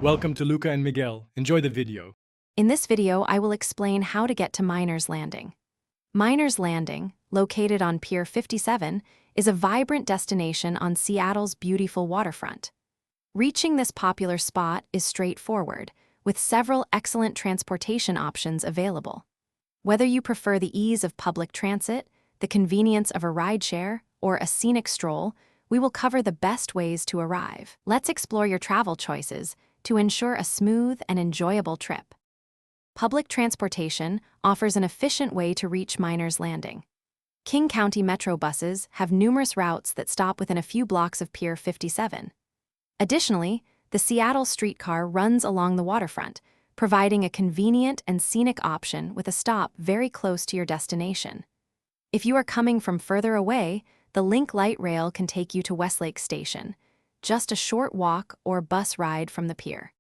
Welcome to Luca and Miguel. Enjoy the video. In this video, I will explain how to get to Miners Landing. Miners Landing, located on Pier 57, is a vibrant destination on Seattle's beautiful waterfront. Reaching this popular spot is straightforward, with several excellent transportation options available. Whether you prefer the ease of public transit, the convenience of a rideshare, or a scenic stroll, we will cover the best ways to arrive. Let's explore your travel choices to ensure a smooth and enjoyable trip. Public transportation offers an efficient way to reach Miners Landing. King County Metro buses have numerous routes that stop within a few blocks of Pier 57. Additionally, the Seattle streetcar runs along the waterfront, providing a convenient and scenic option with a stop very close to your destination. If you are coming from further away, the Link Light Rail can take you to Westlake Station, just a short walk or bus ride from the pier.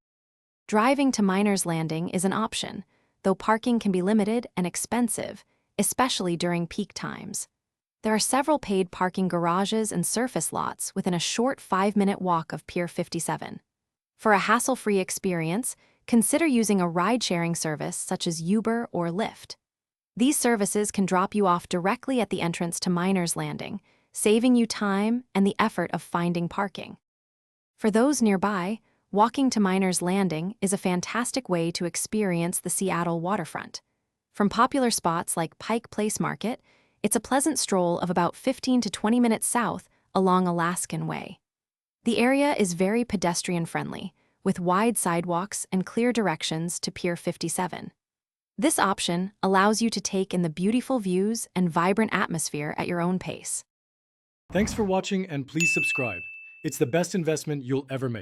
Driving to Miners Landing is an option, though parking can be limited and expensive, especially during peak times. There are several paid parking garages and surface lots within a short 5-minute walk of Pier 57. For a hassle-free experience, consider using a ride-sharing service such as Uber or Lyft. These services can drop you off directly at the entrance to Miners Landing, saving you time and the effort of finding parking. For those nearby, walking to Miners Landing is a fantastic way to experience the Seattle waterfront. From popular spots like Pike Place Market, it's a pleasant stroll of about 15 to 20 minutes south along Alaskan Way. The area is very pedestrian-friendly, with wide sidewalks and clear directions to Pier 57. This option allows you to take in the beautiful views and vibrant atmosphere at your own pace. Thanks for watching and please subscribe. It's the best investment you'll ever make.